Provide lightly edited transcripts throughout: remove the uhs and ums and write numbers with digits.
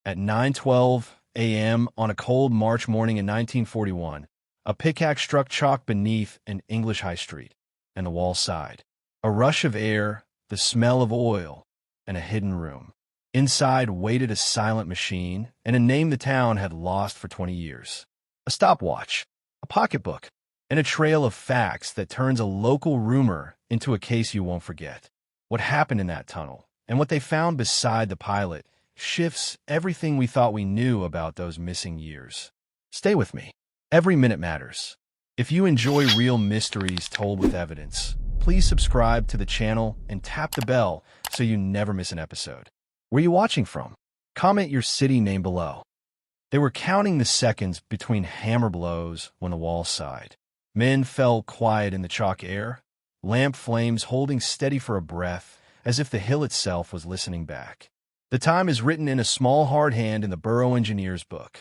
At 9:12 a.m. on a cold March morning in 1941, a pickaxe struck chalk beneath an English high street, and the wall sighed. A rush of air, the smell of oil, and a hidden room. Inside waited a silent machine and a name the town had lost for 20 years. A stopwatch, a pocketbook, and a trail of facts that turns a local rumor into a case you won't forget. What happened in that tunnel, and what they found beside the pilot, shifts everything we thought we knew about those missing years. Stay with me. Every minute matters. If you enjoy real mysteries told with evidence, please subscribe to the channel and tap the bell so you never miss an episode. Where are you watching from? Comment your city name below. They were counting the seconds between hammer blows when the wall sighed. Men fell quiet in the chalk air, lamp flames holding steady for a breath, as if the hill itself was listening back. The time is written in a small hard hand in the Borough Engineer's book.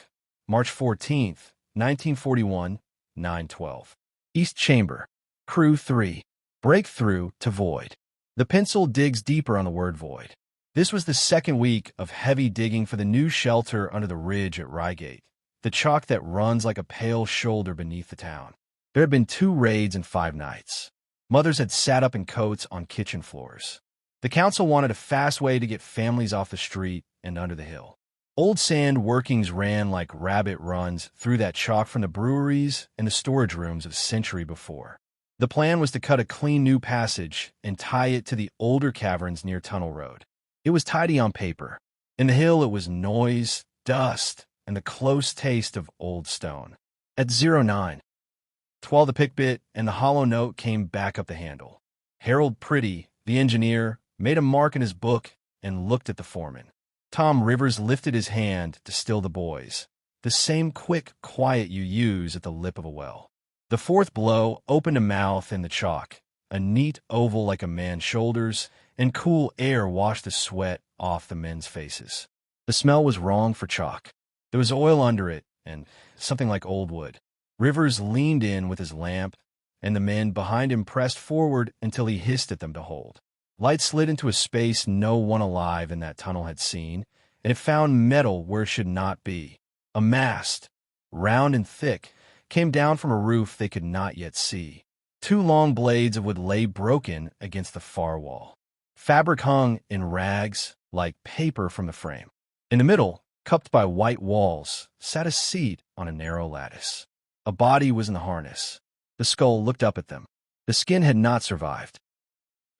March 14th, 1941, 9:12. East Chamber. Crew 3. Breakthrough to void. The pencil digs deeper on the word void. This was the second week of heavy digging for the new shelter under the ridge at Reigate, the chalk that runs like a pale shoulder beneath the town. There had been 2 raids in 5 nights. Mothers had sat up in coats on kitchen floors. The council wanted a fast way to get families off the street and under the hill. Old sand workings ran like rabbit runs through that chalk from the breweries and the storage rooms of a century before. The plan was to cut a clean new passage and tie it to the older caverns near Tunnel Road. It was tidy on paper. In the hill, it was noise, dust, and the close taste of old stone. At 09:12, the pick bit and the hollow note came back up the handle. Harold Pretty, the engineer, made a mark in his book and looked at the foreman. Tom Rivers lifted his hand to still the boys, the same quick, quiet you use at the lip of a well. The 4th blow opened a mouth in the chalk, a neat oval like a man's shoulders, and cool air washed the sweat off the men's faces. The smell was wrong for chalk. There was oil under it, and something like old wood. Rivers leaned in with his lamp, and the men behind him pressed forward until he hissed at them to hold. Light slid into a space no one alive in that tunnel had seen, and it found metal where it should not be. A mast, round and thick, came down from a roof they could not yet see. 2 long blades of wood lay broken against the far wall. Fabric hung in rags like paper from the frame. In the middle, cupped by white walls, sat a seat on a narrow lattice. A body was in the harness. The skull looked up at them. The skin had not survived.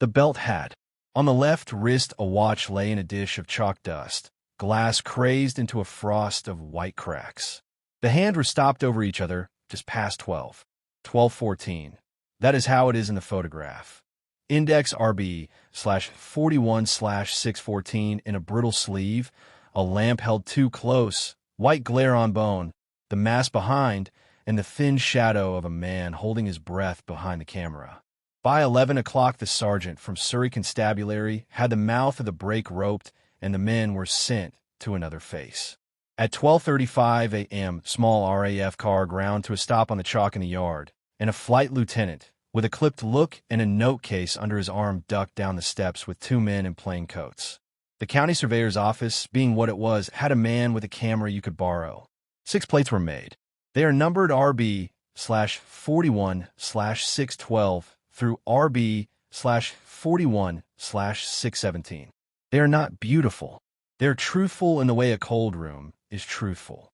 The belt had. On the left wrist, a watch lay in a dish of chalk dust, glass crazed into a frost of white cracks. The hands were stopped over each other, just past 12. 12:14. That is how it is in the photograph. Index RB/41/614 in a brittle sleeve, a lamp held too close, white glare on bone, the mask behind, and the thin shadow of a man holding his breath behind the camera. By 11 o'clock, the sergeant from Surrey Constabulary had the mouth of the break roped, and the men were sent to another face. At 12:35 a.m., small RAF car ground to a stop on the chalk in the yard, and a flight lieutenant, with a clipped look and a note case under his arm, ducked down the steps with 2 men in plain coats. The county surveyor's office, being what it was, had a man with a camera you could borrow. 6 plates were made. They are numbered RB/41/612 through RB/41/617. They are not beautiful. They are truthful in the way a cold room is truthful.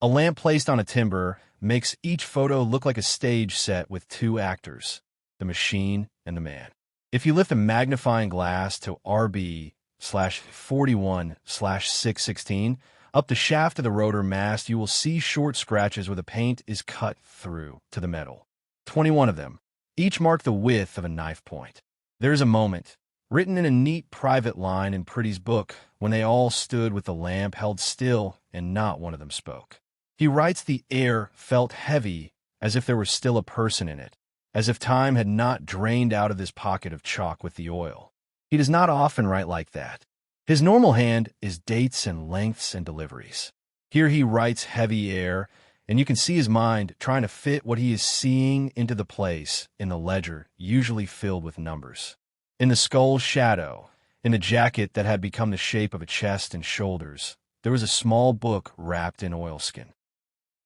A lamp placed on a timber makes each photo look like a stage set with 2 actors, the machine and the man. If you lift a magnifying glass to RB/41/616, up the shaft of the rotor mast, you will see short scratches where the paint is cut through to the metal. 21 of them, each mark the width of a knife point. There is a moment, written in a neat private line in Pretty's book, when they all stood with the lamp held still and not one of them spoke. He writes the air felt heavy, as if there were still a person in it, as if time had not drained out of this pocket of chalk with the oil. He does not often write like that. His normal hand is dates and lengths and deliveries. Here he writes heavy air, and you can see his mind trying to fit what he is seeing into the place in the ledger, usually filled with numbers. In the skull's shadow, in the jacket that had become the shape of a chest and shoulders, there was a small book wrapped in oilskin.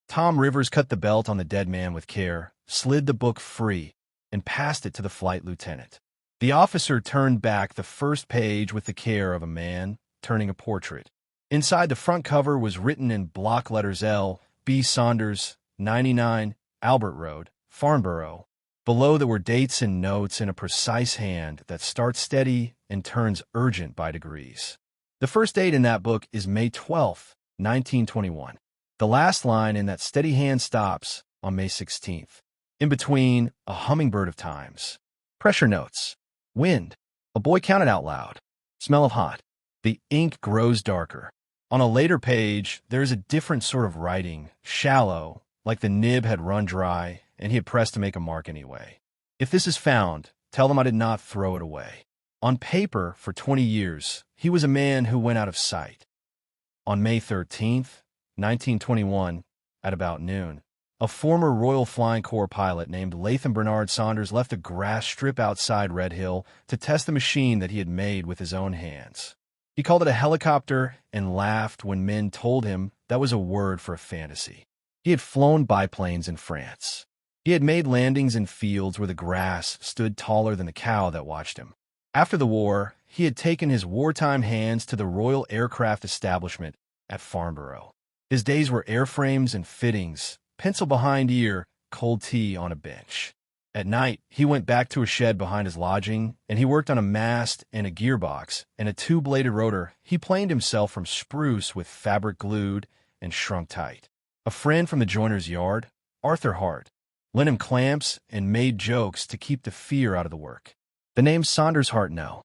Tom Rivers cut the belt on the dead man with care, slid the book free, and passed it to the flight lieutenant. The officer turned back the first page with the care of a man turning a portrait. Inside, the front cover was written in block letters L. B. Saunders, 99, Albert Road, Farnborough. Below there were dates and notes in a precise hand that starts steady and turns urgent by degrees. The first date in that book is May 12, 1921. The last line in that steady hand stops on May 16th. In between, a hummingbird of times. Pressure notes. Wind. A boy counted out loud. Smell of hot. The ink grows darker. On a later page, there is a different sort of writing, shallow, like the nib had run dry, and he had pressed to make a mark anyway. If this is found, tell them I did not throw it away. On paper, for 20 years, he was a man who went out of sight. On May 13th, 1921, at about noon, a former Royal Flying Corps pilot named Latham Bernard Saunders left a grass strip outside Red Hill to test the machine that he had made with his own hands. He called it a helicopter and laughed when men told him that was a word for a fantasy. He had flown biplanes in France. He had made landings in fields where the grass stood taller than the cow that watched him. After the war, he had taken his wartime hands to the Royal Aircraft Establishment at Farnborough. His days were airframes and fittings, pencil behind ear, cold tea on a bench. At night, he went back to a shed behind his lodging, and he worked on a mast and a gearbox and a two-bladed rotor. He planed himself from spruce with fabric glued and shrunk tight. A friend from the joiner's yard, Arthur Hart, lent him clamps and made jokes to keep the fear out of the work. The name Saunders Hart no.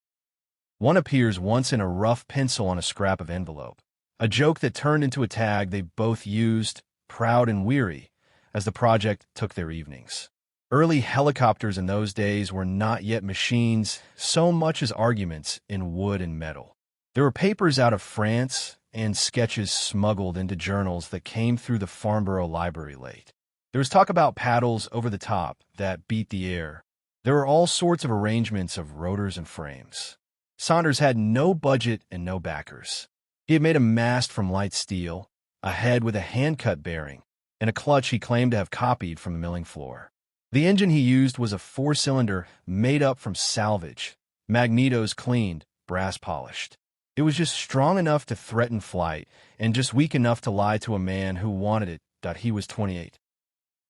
One appears once in a rough pencil on a scrap of envelope, a joke that turned into a tag they both used, proud and weary, as the project took their evenings. Early helicopters in those days were not yet machines so much as arguments in wood and metal. There were papers out of France and sketches smuggled into journals that came through the Farnborough Library late. There was talk about paddles over the top that beat the air. There were all sorts of arrangements of rotors and frames. Saunders had no budget and no backers. He had made a mast from light steel, a head with a hand-cut bearing, and a clutch he claimed to have copied from the milling floor. The engine he used was a four-cylinder made up from salvage, magnetos cleaned, brass polished. It was just strong enough to threaten flight and just weak enough to lie to a man who wanted it that he was 28.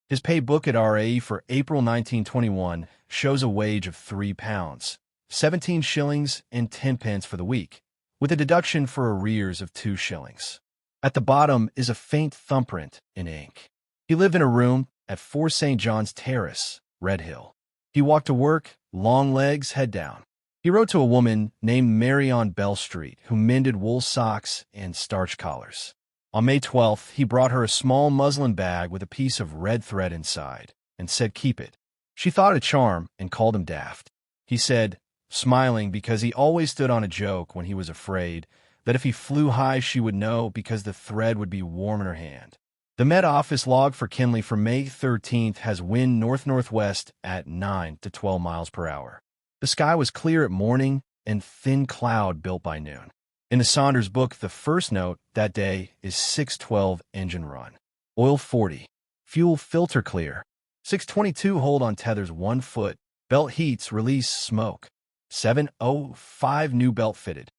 His pay book at RAE for April 1921 shows a wage of £3, 17 shillings and 10 pence for the week, with a deduction for arrears of 2 shillings. At the bottom is a faint thumbprint in ink. He lived in a room at 4 St. John's Terrace, Red Hill. He walked to work, long legs, head down. He wrote to a woman named Mary on Bell Street who mended wool socks and starch collars. On May 12th, he brought her a small muslin bag with a piece of red thread inside and said, "Keep it." She thought it a charm and called him daft. He said, smiling because he always stood on a joke when he was afraid that if he flew high she would know because the thread would be warm in her hand. The Met Office log for Kinley for May 13th has wind north-northwest at 9 to 12 miles per hour. The sky was clear at morning and thin cloud built by noon. In the Saunders book, the first note that day is 6:12 engine run. Oil 40. Fuel filter clear. 6:22 hold on tethers 1 foot. Belt heats release smoke. 7:05 new belt fitted.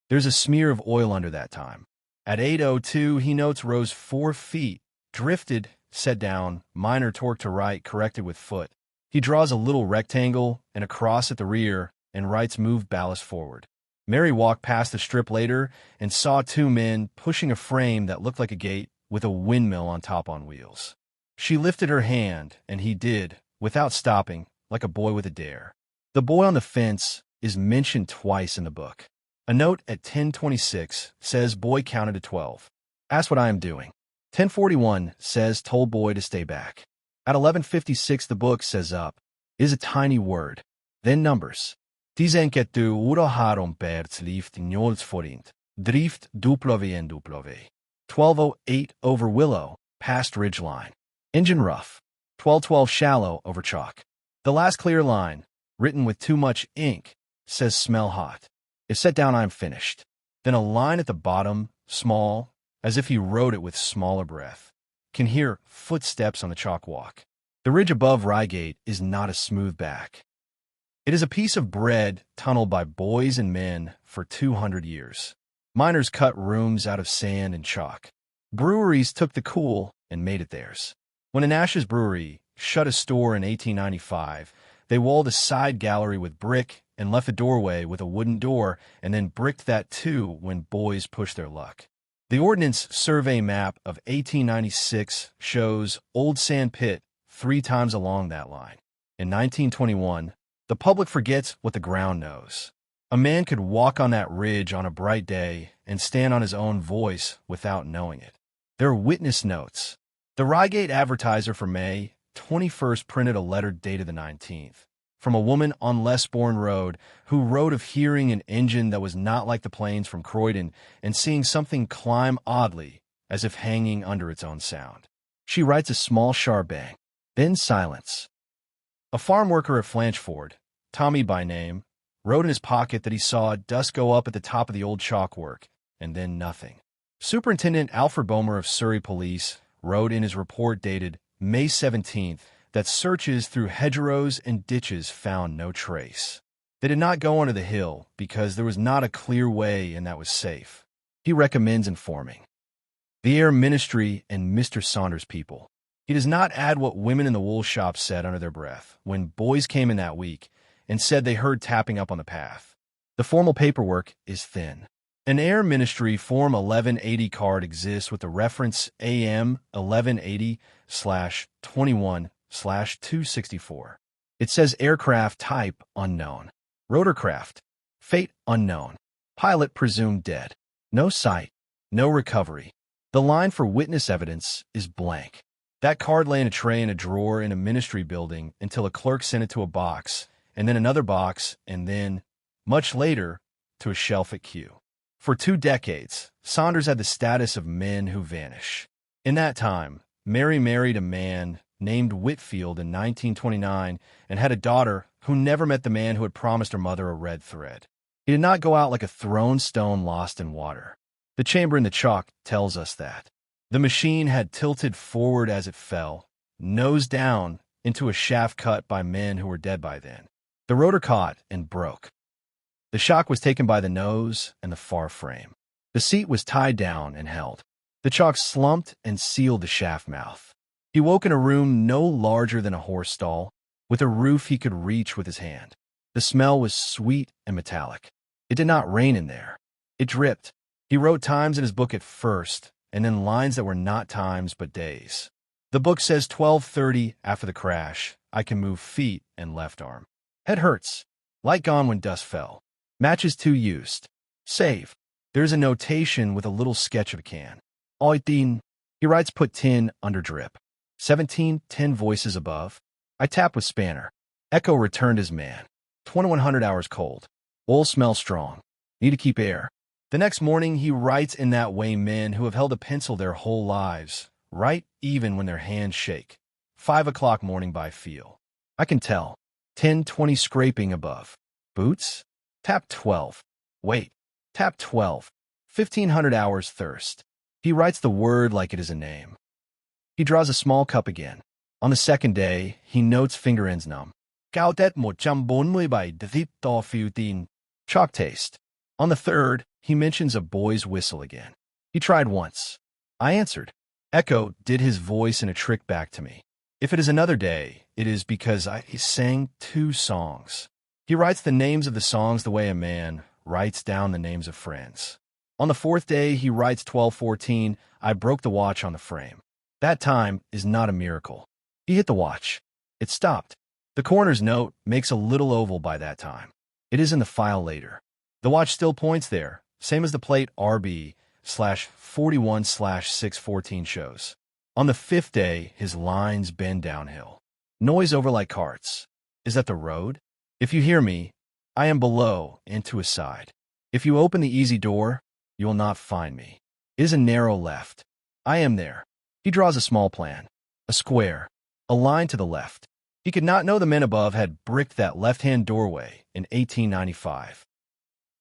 There's a smear of oil under that time. At 8:02 he notes rose 4 feet, drifted, set down, minor torque to right, corrected with foot. He draws a little rectangle and a cross at the rear and writes move ballast forward. Mary walked past the strip later and saw 2 men pushing a frame that looked like a gate with a windmill on top on wheels. She lifted her hand, and he did, without stopping, like a boy with a dare. The boy on the fence is mentioned twice in the book. A note at 10:26 says boy counted to 12. Ask what I am doing. 10:41 says told boy to stay back. At 11:56 the book says up is a tiny word, then numbers. Tisenketu uroharon perts lift njolsforint, drift WNW. 12:08 over Willow, past ridgeline. Engine rough. 12:12 shallow over chalk. The last clear line, written with too much ink, says smell hot. If set down, I'm finished. Then a line at the bottom small, as if he wrote it with smaller breath. Can hear footsteps on the chalk walk. The ridge above Reigate is not a smooth back. It is a piece of bread tunneled by boys and men for 200 years. Miners cut rooms out of sand and chalk. Breweries took the cool and made it theirs. When an Ash's brewery shut a store in 1895, they walled a side gallery with brick and left a doorway with a wooden door, and then bricked that too when boys pushed their luck. The Ordnance Survey map of 1896 shows Old Sand Pit 3 times along that line. In 1921, the public forgets what the ground knows. A man could walk on that ridge on a bright day and stand on his own voice without knowing it. There are witness notes. The Reigate Advertiser for May 21st printed a letter dated the 19th from a woman on Lesbourne Road who wrote of hearing an engine that was not like the planes from Croydon and seeing something climb oddly, as if hanging under its own sound. She writes a small sharp bang, then silence. A farm worker at Flanchford, Tommy by name, wrote in his pocket that he saw dust go up at the top of the old chalkwork, and then nothing. Superintendent Alfred Bomer of Surrey Police wrote in his report dated May 17th that searches through hedgerows and ditches found no trace. They did not go under the hill because there was not a clear way and that was safe. He recommends informing the Air Ministry and Mr. Saunders people. He does not add what women in the wool shop said under their breath when boys came in that week and said they heard tapping up on the path. The formal paperwork is thin. An Air Ministry Form 1180 card exists with the reference AM 1180/21/264. It says aircraft type unknown, rotorcraft, fate unknown, pilot presumed dead, no sight, no recovery. The line for witness evidence is blank. That card lay in a tray in a drawer in a ministry building until a clerk sent it to a box, and then another box, and then, much later, to a shelf at Kew. For 2 decades, Saunders had the status of men who vanish. In that time, Mary married a man named Whitfield in 1929 and had a daughter who never met the man who had promised her mother a red thread. He did not go out like a thrown stone lost in water. The chamber in the chalk tells us that. The machine had tilted forward as it fell, nose down, into a shaft cut by men who were dead by then. The rotor caught and broke. The shock was taken by the nose and the far frame. The seat was tied down and held. The chalk slumped and sealed the shaft mouth. He woke in a room no larger than a horse stall, with a roof he could reach with his hand. The smell was sweet and metallic. It did not rain in there. It dripped. He wrote times in his book at first, and then lines that were not times but days. The book says 12:30 after the crash. I can move feet and left arm. Head hurts. Light gone when dust fell. Matches 2 used. Save. There's a notation with a little sketch of a can. 18. He writes put 10 under drip. 17, 10 voices above. I tap with spanner. Echo returned his man. 2100 hours cold. Oil smells strong. Need to keep air. The next morning he writes in that way men who have held a pencil their whole lives, write even when their hands shake. 5 o'clock morning by feel. I can tell. 10:20 scraping above. Boots? Tap 12. Wait. Tap 12. 1500 hours thirst. He writes the word like it is a name. He draws a small cup again. On the second day, he notes finger ends numb. Chalk taste. On the third, he mentions a boy's whistle again. He tried once. I answered. Echo did his voice in a trick back to me. If it is another day, it is because he sang 2 songs. He writes the names of the songs the way a man writes down the names of friends. On the 4th day, he writes 12:14. I broke the watch on the frame. That time is not a miracle. He hit the watch. It stopped. The coroner's note makes a little oval by that time. It is in the file later. The watch still points there, same as the plate RB/41/614 shows. On the 5th day, his lines bend downhill. Noise over like carts. Is that the road? If you hear me, I am below and to his side. If you open the easy door, you will not find me. It is a narrow left. I am there. He draws a small plan. A square. A line to the left. He could not know the men above had bricked that left-hand doorway in 1895.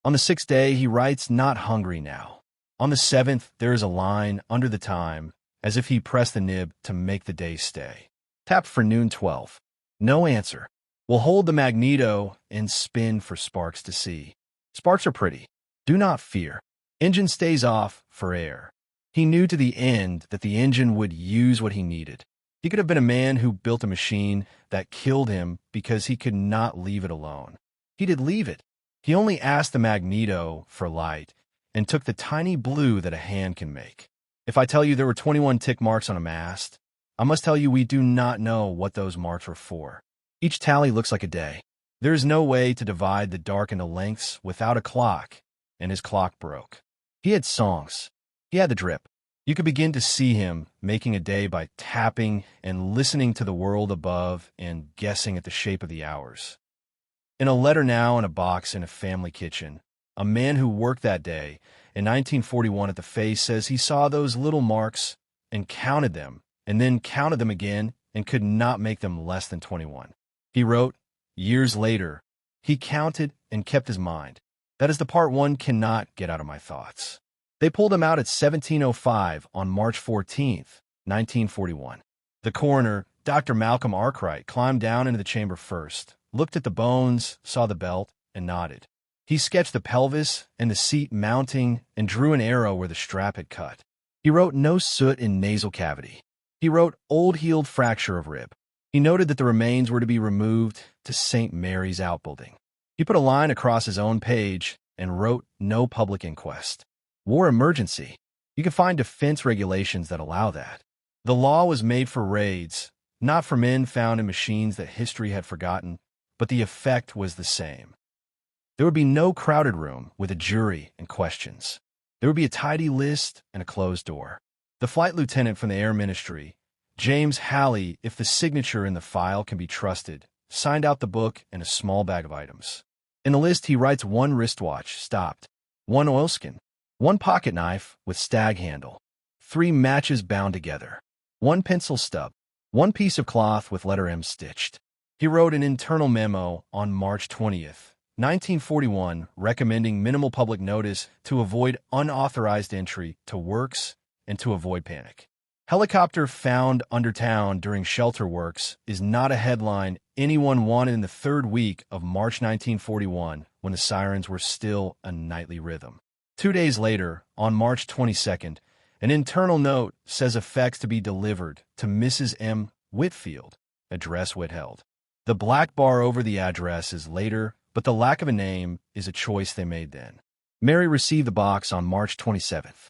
On the 6th day, he writes, not hungry now. On the 7th, there is a line under the time, as if he pressed the nib to make the day stay. Tap for noon 12. No answer. We'll hold the magneto and spin for sparks to see. Sparks are pretty. Do not fear. Engine stays off for air. He knew to the end that the engine would use what he needed. He could have been a man who built a machine that killed him because he could not leave it alone. He did leave it. He only asked the magneto for light and took the tiny blue that a hand can make. If I tell you there were 21 tick marks on a mast, I must tell you we do not know what those marks were for. Each tally looks like a day. There is no way to divide the dark into lengths without a clock, and his clock broke. He had songs. He had the drip. You could begin to see him making a day by tapping and listening to the world above and guessing at the shape of the hours. In a letter now in a box in a family kitchen, a man who worked that day in 1941 at the face says he saw those little marks and counted them, and then counted them again and could not make them less than 21. He wrote, years later, he counted and kept his mind. That is the part one cannot get out of my thoughts. They pulled him out at 17:05 on March 14th, 1941. The coroner, Dr. Malcolm Arkwright, climbed down into the chamber first, looked at the bones, saw the belt, and nodded. He sketched the pelvis and the seat mounting and drew an arrow where the strap had cut. He wrote no soot in nasal cavity. He wrote old healed fracture of rib. He noted that the remains were to be removed to St. Mary's outbuilding. He put a line across his own page and wrote no public inquest. War emergency. You can find defense regulations that allow that. The law was made for raids, not for men found in machines that history had forgotten, but the effect was the same. There would be no crowded room with a jury and questions. There would be a tidy list and a closed door. The flight lieutenant from the Air Ministry, James Halley, if the signature in the file can be trusted, signed out the book and a small bag of items. In the list, he writes one wristwatch, stopped, one oilskin, one pocket knife with stag handle, 3 matches bound together, one pencil stub, one piece of cloth with letter M stitched. He wrote an internal memo on March 20th, 1941, recommending minimal public notice to avoid unauthorized entry to works and to avoid panic. Helicopter found under town during shelter works is not a headline anyone wanted in the 3rd week of March 1941 when the sirens were still a nightly rhythm. 2 days later, on March 22nd, an internal note says effects to be delivered to Mrs. M. Whitfield, address withheld. The black bar over the address is later, but the lack of a name is a choice they made then. Mary received the box on March 27th.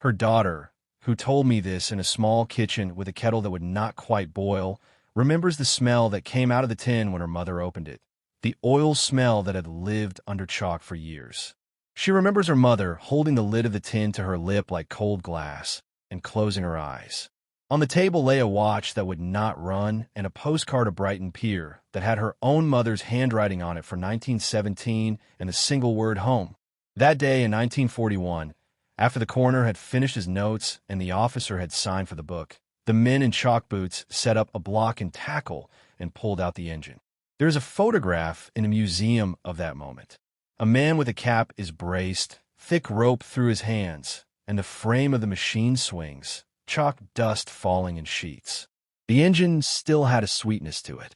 Her daughter, who told me this in a small kitchen with a kettle that would not quite boil, remembers the smell that came out of the tin when her mother opened it, the oil smell that had lived under chalk for years. She remembers her mother holding the lid of the tin to her lip like cold glass and closing her eyes. On the table lay a watch that would not run and a postcard of Brighton Pier that had her own mother's handwriting on it for 1917 and the single word home. That day in 1941, after the coroner had finished his notes and the officer had signed for the book, the men in chalk boots set up a block and tackle and pulled out the engine. There is a photograph in a museum of that moment. A man with a cap is braced, thick rope through his hands, and the frame of the machine swings, chalk dust falling in sheets. The engine still had a sweetness to it.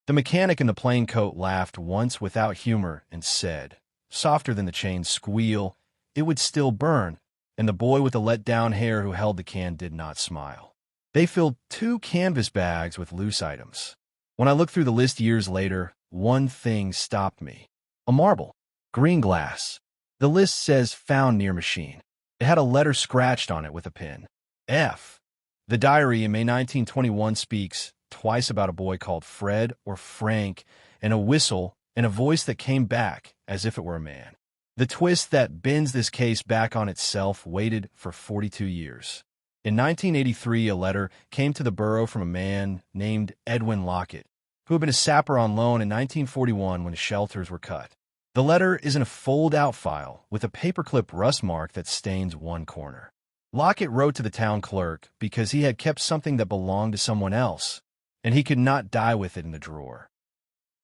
The mechanic in the plain coat laughed once without humor and said, softer than the chain's squeal, it would still burn, and the boy with the let-down hair who held the can did not smile. They filled 2 canvas bags with loose items. When I looked through the list years later, one thing stopped me. A marble. Green glass. The list says found near machine. It had a letter scratched on it with a pen. F. The diary in May 1921 speaks twice about a boy called Fred or Frank and a whistle and a voice that came back as if it were a man. The twist that bends this case back on itself waited for 42 years. In 1983, a letter came to the borough from a man named Edwin Lockett, who had been a sapper on loan in 1941 when the shelters were cut. The letter is in a fold-out file with a paperclip rust mark that stains one corner. Lockett wrote to the town clerk because he had kept something that belonged to someone else, and he could not die with it in the drawer.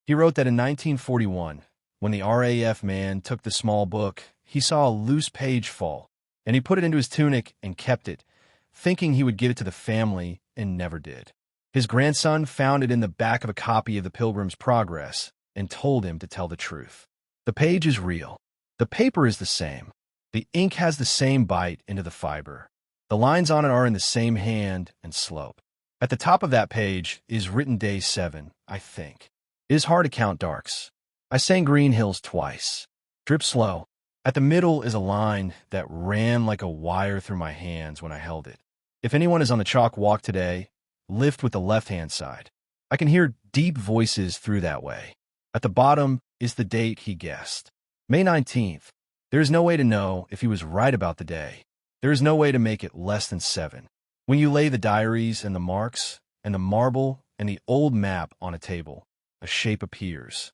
He wrote that in 1941, when the RAF man took the small book, he saw a loose page fall, and he put it into his tunic and kept it, thinking he would give it to the family, and never did. His grandson found it in the back of a copy of the Pilgrim's Progress and told him to tell the truth. The page is real. The paper is the same. The ink has the same bite into the fiber. The lines on it are in the same hand and slope. At the top of that page is written day 7, I think. It is hard to count darks. I sang Green Hills twice. Drip slow. At the middle is a line that ran like a wire through my hands when I held it. If anyone is on the chalk walk today, lift with the left-hand side. I can hear deep voices through that way. At the bottom is the date he guessed. May 19th. There is no way to know if he was right about the day. There is no way to make it less than 7. When you lay the diaries and the marks and the marble and the old map on a table, a shape appears.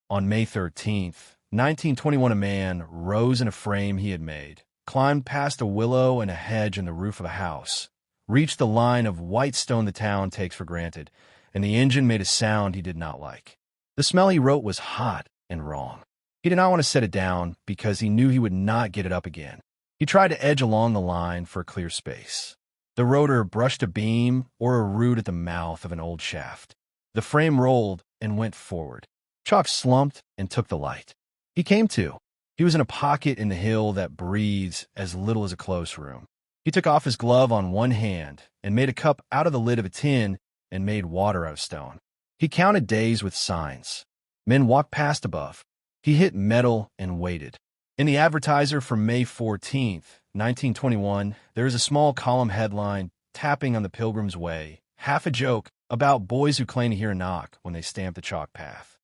On May 13th, 1921, a man rose in a frame he had made, climbed past a willow and a hedge in the roof of a house, reached the line of white stone the town takes for granted, and the engine made a sound he did not like. The smell he wrote was hot and wrong. He did not want to set it down because he knew he would not get it up again. He tried to edge along the line for a clear space. The rotor brushed a beam or a root at the mouth of an old shaft. The frame rolled and went forward. Chalk slumped and took the light. He came to. He was in a pocket in the hill that breathes as little as a close room. He took off his glove on one hand and made a cup out of the lid of a tin and made water out of stone. He counted days with signs. Men walked past above. He hit metal and waited. In the advertiser for May 14th, 1921, there is a small column headline tapping on the Pilgrim's Way, half a joke about boys who claim to hear a knock when they stamp the chalk path.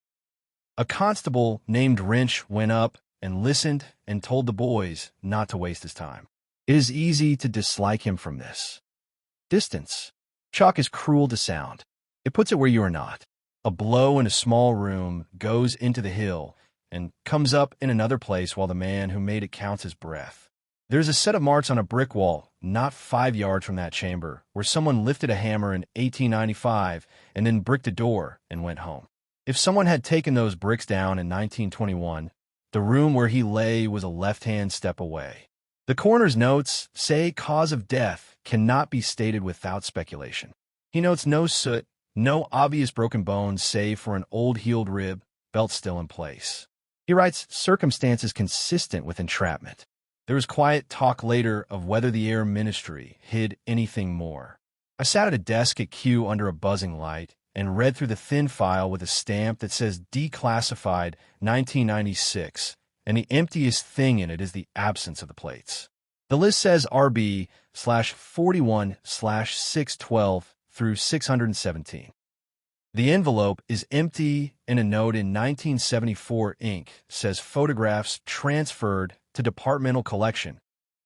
A constable named Wrench went up and listened and told the boys not to waste his time. It is easy to dislike him from this. Distance. Chalk is cruel to sound. It puts it where you are not. A blow in a small room goes into the hill and comes up in another place while the man who made it counts his breath. There's a set of marks on a brick wall not 5 yards from that chamber where someone lifted a hammer in 1895 and then bricked a door and went home. If someone had taken those bricks down in 1921, the room where he lay was a left-hand step away. The coroner's notes say cause of death cannot be stated without speculation. He notes no soot, no obvious broken bones save for an old healed rib, belt still in place. He writes circumstances consistent with entrapment. There was quiet talk later of whether the Air Ministry hid anything more. I sat at a desk at Q under a buzzing light and read through the thin file with a stamp that says declassified 1996, and the emptiest thing in it is the absence of the plates. The list says RB/41/612 through 617. The envelope is empty, and a note in 1974 ink says photographs transferred to departmental collection,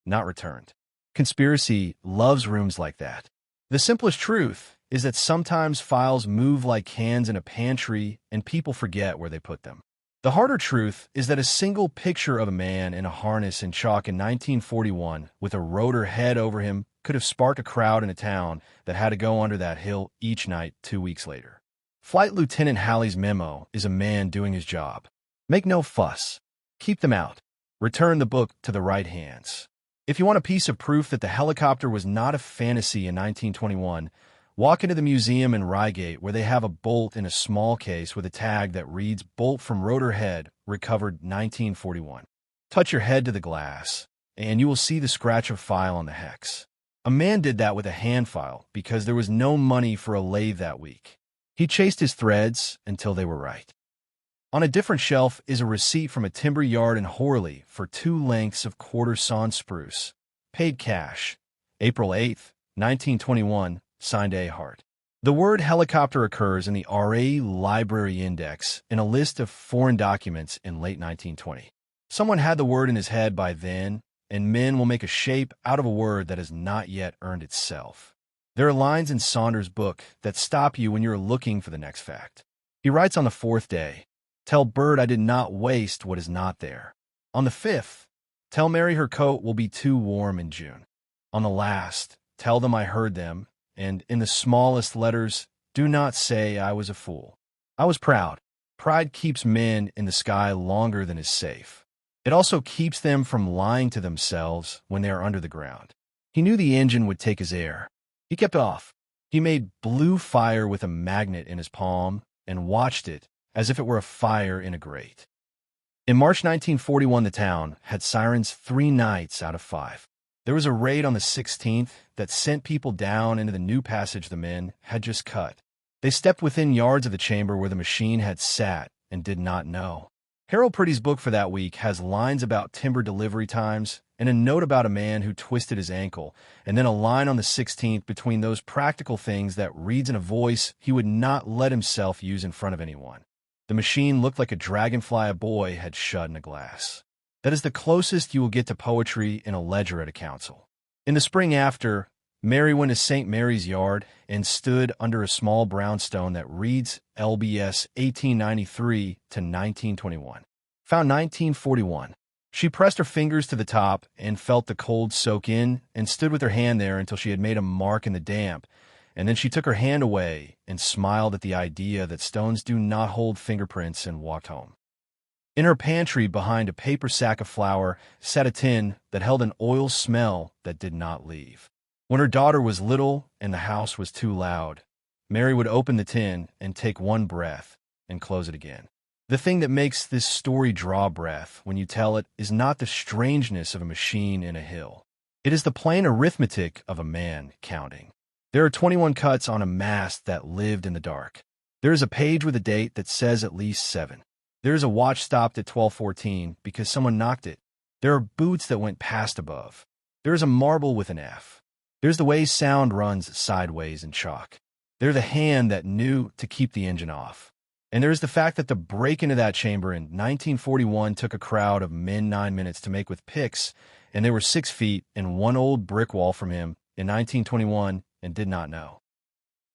not returned. Conspiracy loves rooms like that. The simplest truth is that sometimes files move like cans in a pantry and people forget where they put them. The harder truth is that a single picture of a man in a harness in chalk in 1941 with a rotor head over him could have sparked a crowd in a town that had to go under that hill each night 2 weeks later. Flight Lieutenant Halley's memo is a man doing his job. Make no fuss. Keep them out. Return the book to the right hands. If you want a piece of proof that the helicopter was not a fantasy in 1921, walk into the museum in Reigate where they have a bolt in a small case with a tag that reads bolt from rotor head, recovered 1941. Touch your head to the glass, and you will see the scratch of file on the hex. A man did that with a hand file because there was no money for a lathe that week. He chased his threads until they were right. On a different shelf is a receipt from a timber yard in Horley for 2 lengths of quarter sawn spruce. Paid cash. April 8th, 1921, signed A. Hart. The word helicopter occurs in the RA Library Index in a list of foreign documents in late 1920. Someone had the word in his head by then, and men will make a shape out of a word that has not yet earned itself. There are lines in Saunders' book that stop you when you're looking for the next fact. He writes on the 4th day, tell Bird I did not waste what is not there. On the 5th, tell Mary her coat will be too warm in June. On the last, tell them I heard them, and in the smallest letters, do not say I was a fool. I was proud. Pride keeps men in the sky longer than is safe. It also keeps them from lying to themselves when they are under the ground. He knew the engine would take his air. He kept off. He made blue fire with a magnet in his palm and watched it as if it were a fire in a grate. In March 1941, the town had sirens 3 nights out of 5. There was a raid on the 16th that sent people down into the new passage the men had just cut. They stepped within yards of the chamber where the machine had sat and did not know. Harold Purdy's book for that week has lines about timber delivery times and a note about a man who twisted his ankle, and then a line on the 16th between those practical things that reads in a voice he would not let himself use in front of anyone. The machine looked like a dragonfly a boy had shut in a glass. That is the closest you will get to poetry in a ledger at a council. In the spring after, Mary went to St. Mary's Yard and stood under a small brownstone that reads LBS 1893 to 1921. Found 1941. She pressed her fingers to the top and felt the cold soak in and stood with her hand there until she had made a mark in the damp, and then she took her hand away and smiled at the idea that stones do not hold fingerprints and walked home. In her pantry behind a paper sack of flour sat a tin that held an oil smell that did not leave. When her daughter was little and the house was too loud, Mary would open the tin and take one breath and close it again. The thing that makes this story draw breath when you tell it is not the strangeness of a machine in a hill. It is the plain arithmetic of a man counting. There are 21 cuts on a mast that lived in the dark. There is a page with a date that says at least 7. There is a watch stopped at 12:14 because someone knocked it. There are boots that went past above. There is a marble with an F. There's the way sound runs sideways in chalk. There's the hand that knew to keep the engine off. And there's the fact that the break into that chamber in 1941 took a crowd of men 9 minutes to make with picks, and they were 6 feet and one old brick wall from him in 1921 and did not know.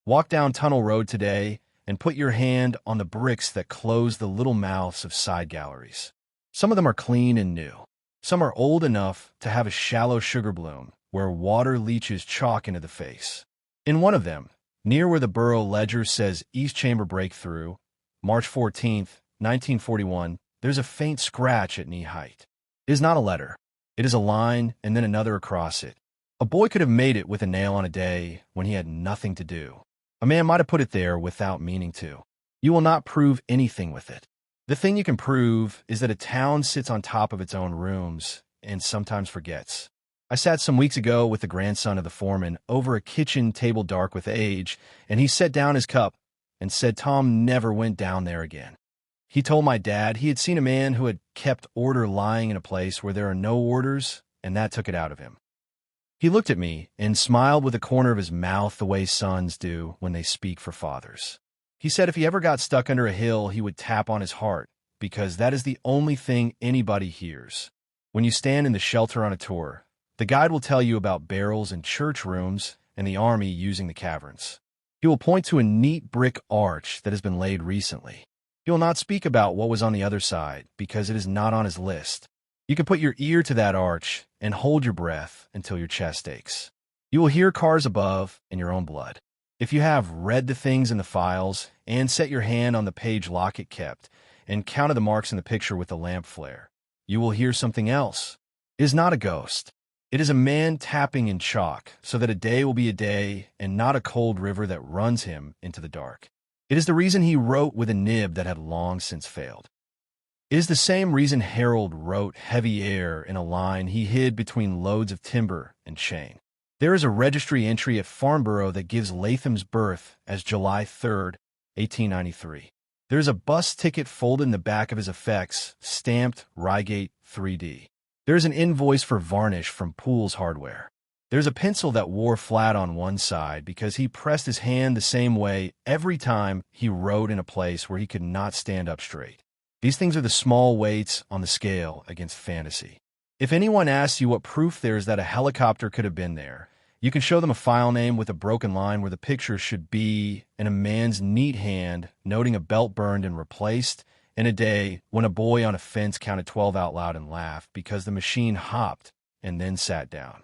Walk down Tunnel Road today and put your hand on the bricks that close the little mouths of side galleries. Some of them are clean and new. Some are old enough to have a shallow sugar bloom where water leaches chalk into the face. In one of them, near where the borough ledger says East Chamber Breakthrough, March 14th, 1941, there's a faint scratch at knee height. It is not a letter. It is a line and then another across it. A boy could have made it with a nail on a day when he had nothing to do. A man might have put it there without meaning to. You will not prove anything with it. The thing you can prove is that a town sits on top of its own rooms and sometimes forgets. I sat some weeks ago with the grandson of the foreman over a kitchen table dark with age, and he set down his cup and said Tom never went down there again. He told my dad he had seen a man who had kept order lying in a place where there are no orders, and that took it out of him. He looked at me and smiled with the corner of his mouth the way sons do when they speak for fathers. He said if he ever got stuck under a hill, he would tap on his heart, because that is the only thing anybody hears. When you stand in the shelter on a tour, the guide will tell you about barrels and church rooms and the army using the caverns. He will point to a neat brick arch that has been laid recently. He will not speak about what was on the other side because it is not on his list. You can put your ear to that arch and hold your breath until your chest aches. You will hear cars above and your own blood. If you have read the things in the files and set your hand on the page lock it kept and counted the marks in the picture with the lamp flare, you will hear something else. It is not a ghost. It is a man tapping in chalk so that a day will be a day and not a cold river that runs him into the dark. It is the reason he wrote with a nib that had long since failed. It is the same reason Harold wrote heavy air in a line he hid between loads of timber and chain. There is a registry entry at Farnborough that gives Latham's birth as July 3rd, 1893. There is a bus ticket folded in the back of his effects, stamped Reigate 3D. There is an invoice for varnish from Poole's Hardware. There's a pencil that wore flat on one side because he pressed his hand the same way every time he wrote in a place where he could not stand up straight. These things are the small weights on the scale against fantasy. If anyone asks you what proof there is that a helicopter could have been there, you can show them a file name with a broken line where the picture should be and a man's neat hand noting a belt burned and replaced, in a day when a boy on a fence counted 12 out loud and laughed because the machine hopped and then sat down.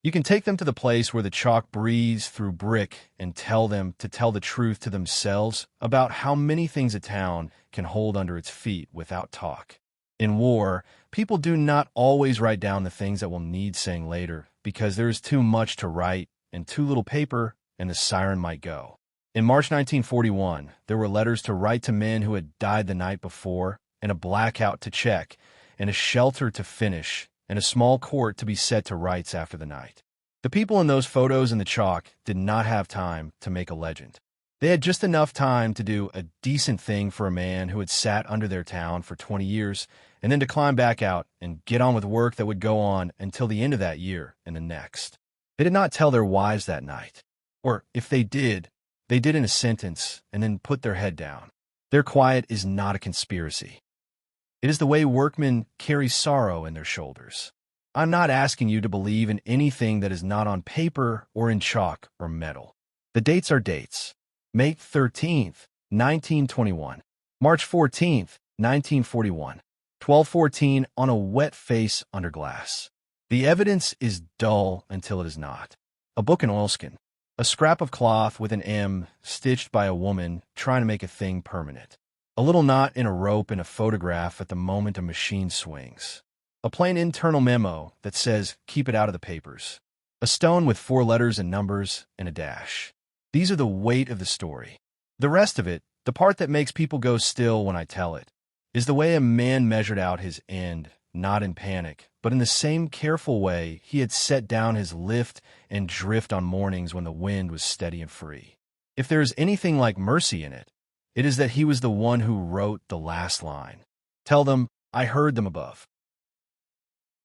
You can take them to the place where the chalk breathes through brick and tell them to tell the truth to themselves about how many things a town can hold under its feet without talk. In war, people do not always write down the things that will need saying later because there is too much to write and too little paper, and the siren might go. In March 1941, there were letters to write to men who had died the night before, and a blackout to check, and a shelter to finish, and a small court to be set to rights after the night. The people in those photos in the chalk did not have time to make a legend. They had just enough time to do a decent thing for a man who had sat under their town for 20 years, and then to climb back out and get on with work that would go on until the end of that year and the next. They did not tell their wives that night. Or if they did in a sentence and then put their head down. Their quiet is not a conspiracy. It is the way workmen carry sorrow in their shoulders. I'm not asking you to believe in anything that is not on paper or in chalk or metal. The dates are dates. May 13th, 1921. March 14th, 1941. 12:14 on a wet face under glass. The evidence is dull until it is not. A book in oilskin. A scrap of cloth with an M stitched by a woman trying to make a thing permanent. A little knot in a rope in a photograph at the moment a machine swings. A plain internal memo that says, keep it out of the papers. A stone with 4 letters and numbers and a dash. These are the weight of the story. The rest of it, the part that makes people go still when I tell it, is the way a man measured out his end, not in panic, but in the same careful way he had set down his lift and drift on mornings when the wind was steady and free. If there is anything like mercy in it, it is that he was the one who wrote the last line. Tell them, I heard them above.